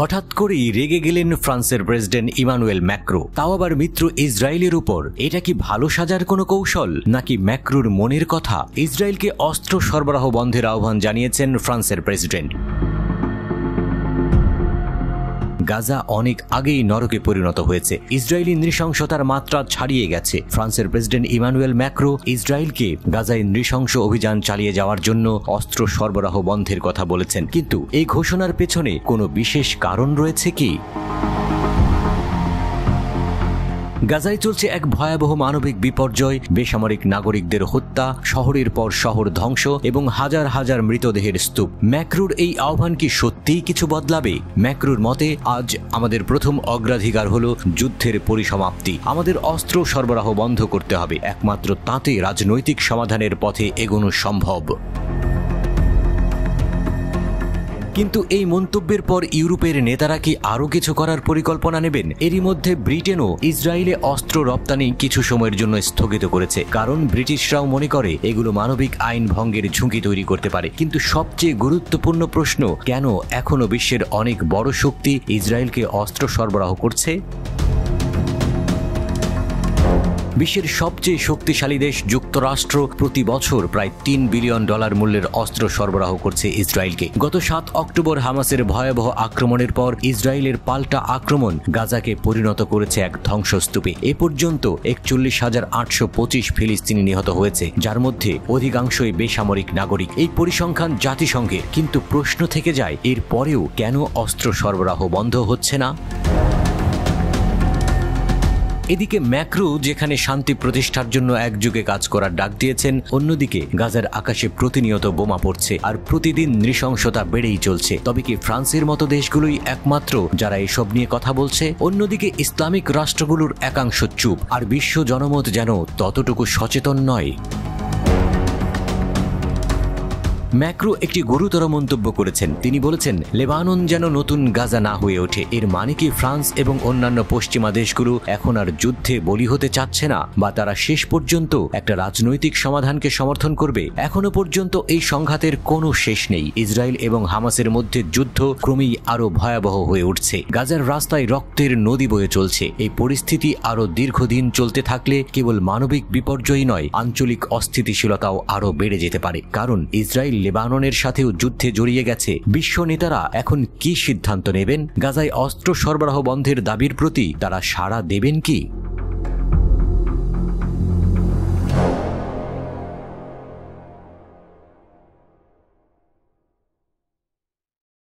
হঠাৎ করেই রেগে গেলেন ফ্রান্সের প্রেসিডেন্ট ইমানুয়েল ম্যাক্রো, তাও আবার মিত্র ইসরায়েলের উপর। এটা কি ভালো সাজার কোনো কৌশল, নাকি ম্যাক্রোর মনের কথা? ইসরায়েলকে অস্ত্র সরবরাহ বন্ধের আহ্বান জানিয়েছেন ফ্রান্সের প্রেসিডেন্ট। গাজা অনেক আগেই নরকে পরিণত হয়েছে। ইসরায়েলি নৃশংসতার মাত্রা ছাড়িয়ে গেছে। ফ্রান্সের প্রেসিডেন্ট ইমানুয়েল ম্যাক্রো ইসরায়েলকে গাজায় নৃশংস অভিযান চালিয়ে যাওয়ার জন্য অস্ত্র সরবরাহ বন্ধের কথা বলেছেন। কিন্তু এই ঘোষণার পেছনে কোনো বিশেষ কারণ রয়েছে কি? গাজায় চলছে এক ভয়াবহ মানবিক বিপর্যয়, বেসামরিক নাগরিকদের হত্যা, শহরের পর শহর ধ্বংস এবং হাজার হাজার মৃতদেহের স্তূপ। ম্যাক্রোর এই আহ্বান কি সত্যিই কিছু বদলাবে? ম্যাক্রোর মতে, আজ আমাদের প্রথম অগ্রাধিকার হলো যুদ্ধের পরিসমাপ্তি। আমাদের অস্ত্র সরবরাহ বন্ধ করতে হবে। একমাত্র তাতে রাজনৈতিক সমাধানের পথে এগোনো সম্ভব। কিন্তু এই মন্তব্যের পর ইউরোপের নেতারা কি আরও কিছু করার পরিকল্পনা নেবেন? এরই মধ্যে ব্রিটেনও ইসরায়েলে অস্ত্র রপ্তানি কিছু সময়ের জন্য স্থগিত করেছে, কারণ ব্রিটিশরাও মনে করে এগুলো মানবিক আইন ভঙ্গের ঝুঁকি তৈরি করতে পারে। কিন্তু সবচেয়ে গুরুত্বপূর্ণ প্রশ্ন, কেন এখনও বিশ্বের অনেক বড় শক্তি ইসরায়েলকে অস্ত্র সরবরাহ করছে? বিশ্বের সবচেয়ে শক্তিশালী দেশ যুক্তরাষ্ট্র প্রতি বছর প্রায় $3 বিলিয়ন মূল্যের অস্ত্র সরবরাহ করছে ইসরায়েলকে। গত 7 অক্টোবর হামাসের ভয়াবহ আক্রমণের পর ইসরায়েলের পাল্টা আক্রমণ গাজাকে পরিণত করেছে এক ধ্বংসস্তূপে। এ পর্যন্ত 41,825 ফিলিস্তিনি নিহত হয়েছে, যার মধ্যে অধিকাংশই বেসামরিক নাগরিক। এই পরিসংখ্যান জাতিসংঘের। কিন্তু প্রশ্ন থেকে যায়, এর পরেও কেন অস্ত্র সরবরাহ বন্ধ হচ্ছে না? এদিকে ম্যাক্রো যেখানে শান্তি প্রতিষ্ঠার জন্য একযোগে কাজ করার ডাক দিয়েছেন, অন্যদিকে গাজার আকাশে প্রতিনিয়ত বোমা পড়ছে আর প্রতিদিন নৃশংসতা বেড়েই চলছে। তবে কি ফ্রান্সের মতো দেশগুলোই একমাত্র যারা এসব নিয়ে কথা বলছে? অন্যদিকে ইসলামিক রাষ্ট্রগুলোর একাংশ চুপ, আর বিশ্ব জনমত যেন ততটুকু সচেতন নয়। ম্যাক্রো একটি গুরুতর মন্তব্য করেছেন। তিনি বলেছেন, লেবানন যেন নতুন গাজা না হয়ে ওঠে। এর মানে কি ফ্রান্স এবং অন্যান্য পশ্চিমা দেশগুলো এখন আর যুদ্ধে বলি হতে চাচ্ছে না, বা তারা শেষ পর্যন্ত একটা রাজনৈতিক সমাধানকে সমর্থন করবে? এখনো পর্যন্ত এই সংঘাতের কোনো শেষ নেই। ইসরায়েল এবং হামাসের মধ্যে যুদ্ধ ক্রমেই আরো ভয়াবহ হয়ে উঠছে। গাজার রাস্তায় রক্তের নদী বয়ে চলছে। এই পরিস্থিতি আরো দীর্ঘদিন চলতে থাকলে কেবল মানবিক বিপর্যয় নয়, আঞ্চলিক অস্থিতিশীলতাও আরো বেড়ে যেতে পারে। কারণ ইসরায়েল লেবাননের সাথেও যুদ্ধে জড়িয়ে গেছে। বিশ্ব নেতারা এখন কি সিদ্ধান্ত নেবেন? গাজায় অস্ত্র সরবরাহ বন্ধের দাবির প্রতি তারা সাড়া দেবেন কি?